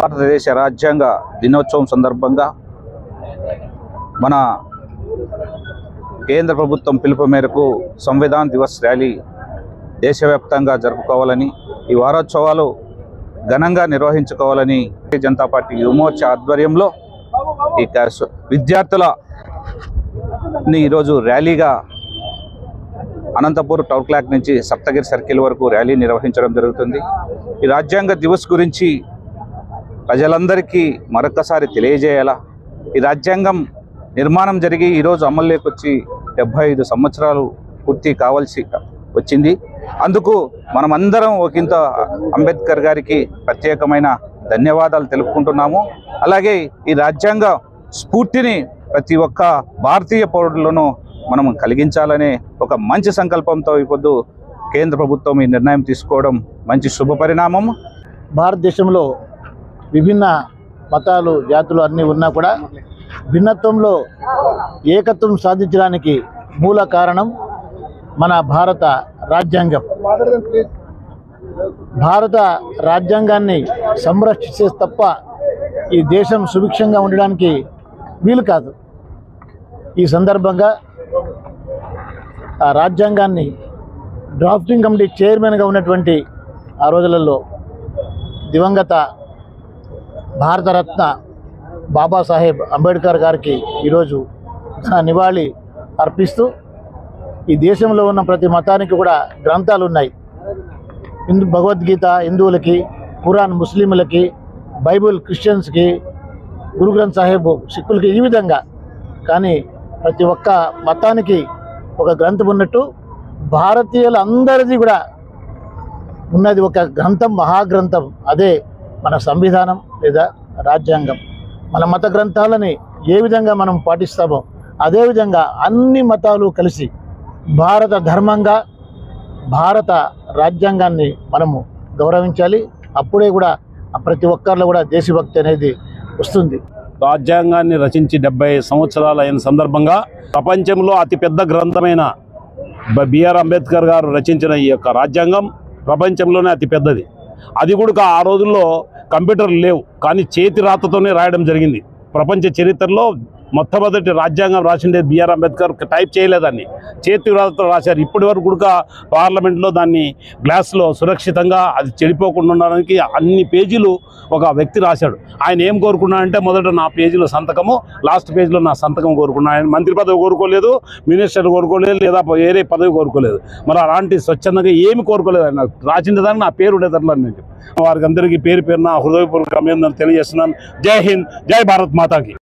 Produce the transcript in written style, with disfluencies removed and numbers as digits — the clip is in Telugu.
భారతదేశ రాజ్యాంగ దినోత్సవం సందర్భంగా మన కేంద్ర ప్రభుత్వం పిలుపు మేరకు సంవిధాన్ దివస్ ర్యాలీ దేశవ్యాప్తంగా జరుపుకోవాలని, ఈ వారోత్సవాలు ఘనంగా నిర్వహించుకోవాలని భారతీయ జనతా పార్టీ యువమోర్చా ఆధ్వర్యంలో ఈ విద్యార్థులని ఈరోజు ర్యాలీగా అనంతపూర్ టౌన్ క్లాక్ నుంచి సప్తగిరి సర్కిల్ వరకు ర్యాలీ నిర్వహించడం జరుగుతుంది. ఈ రాజ్యాంగ దివస్ గురించి ప్రజలందరికీ మరొకసారి తెలియజేయాలా. ఈ రాజ్యాంగం నిర్మాణం జరిగి ఈరోజు అమల్లోకి వచ్చి 75 సంవత్సరాలు పూర్తి కావాల్సి వచ్చింది. అందుకు మనమందరం ఒకంత అంబేద్కర్ గారికి ప్రత్యేకమైన ధన్యవాదాలు తెలుపుకుంటున్నాము. అలాగే ఈ రాజ్యాంగ స్ఫూర్తిని ప్రతి ఒక్క భారతీయ పౌరులను మనం కలిగించాలనే ఒక మంచి సంకల్పంతో ఇప్పుడు కేంద్ర ప్రభుత్వం ఈ నిర్ణయం తీసుకోవడం మంచి శుభ పరిణామం. భారతదేశంలో విభిన్న మతాలు, జాతులు అన్నీ ఉన్నా కూడా భిన్నత్వంలో ఏకత్వం సాధించడానికి మూల కారణం మన భారత రాజ్యాంగం. భారత రాజ్యాంగాన్ని సంరక్షిస్తే తప్ప ఈ దేశం సుభిక్షంగా ఉండడానికి వీలు కాదు. ఈ సందర్భంగా ఆ రాజ్యాంగాన్ని డ్రాఫ్టింగ్ కమిటీ చైర్మన్గా ఉన్నటువంటి ఆ రోజులలో దివంగత భారతరత్న బాబాసాహెబ్ అంబేద్కర్ గారికి ఈరోజు నివాళి అర్పిస్తూ, ఈ దేశంలో ఉన్న ప్రతి మతానికి కూడా గ్రంథాలు ఉన్నాయి. భగవద్గీత హిందువులకి, ఖురాన్ ముస్లింలకి, బైబుల్ క్రిస్టియన్స్కి, గురు గ్రంథ్ సాహెబ్ సిక్కులకి, ఈ విధంగా. కానీ ప్రతి ఒక్క మతానికి ఒక గ్రంథం ఉన్నట్టు భారతీయులందరిది కూడా ఉన్నది ఒక గ్రంథం, మహాగ్రంథం. అదే మన సంవిధానం లేదా రాజ్యాంగం. మన మత గ్రంథాలని ఏ విధంగా మనం పాటిస్తామో అదేవిధంగా అన్ని మతాలు కలిసి భారత ధర్మంగా భారత రాజ్యాంగాన్ని మనము గౌరవించాలి. అప్పుడే కూడా ప్రతి ఒక్కరిలో కూడా దేశభక్తి అనేది వస్తుంది. రాజ్యాంగాన్ని రచించి 70 సంవత్సరాలు అయిన సందర్భంగా ప్రపంచంలో అతిపెద్ద గ్రంథమైన బిఆర్ అంబేద్కర్ గారు రచించిన ఈ యొక్క రాజ్యాంగం ప్రపంచంలోనే అతిపెద్దది. అది కూడా ఆ రోజుల్లో కంప్యూటర్లు లేవు, కానీ చేతి రాతతోనే రాయడం జరిగింది. ప్రపంచ చరిత్రలో మొట్టమొదటి రాజ్యాంగం రాసిండే బిఆర్ అంబేద్కర్ టైప్ చేయలేదాన్ని, చేతి రాతతో రాశారు. ఇప్పటి వరకు కూడా పార్లమెంట్లో దాన్ని గ్లాస్లో సురక్షితంగా అది చెడిపోకుండా ఉండడానికి అన్ని పేజీలు ఒక వ్యక్తి రాశాడు. ఆయన ఏం కోరుకున్నాడంటే మొదట నా పేజీలో సంతకము, లాస్ట్ పేజీలో నా సంతకం కోరుకున్నాడు. ఆయన మంత్రి పదవి కోరుకోలేదు, మినిస్టర్ కోరుకోలేదు, లేదా వేరే పదవి కోరుకోలేదు. మరి అలాంటి స్వచ్ఛందంగా ఏమి కోరుకోలేదు. ఆయన రాసిన దాన్ని నా పేరు ఉండేదట్లా నేను వారికి అందరికీ పేరు పేరున హృదయపూర్వక అభినందనలు తెలియజేస్తున్నాను. జై హింద్, జై భారత్ మాతాకి.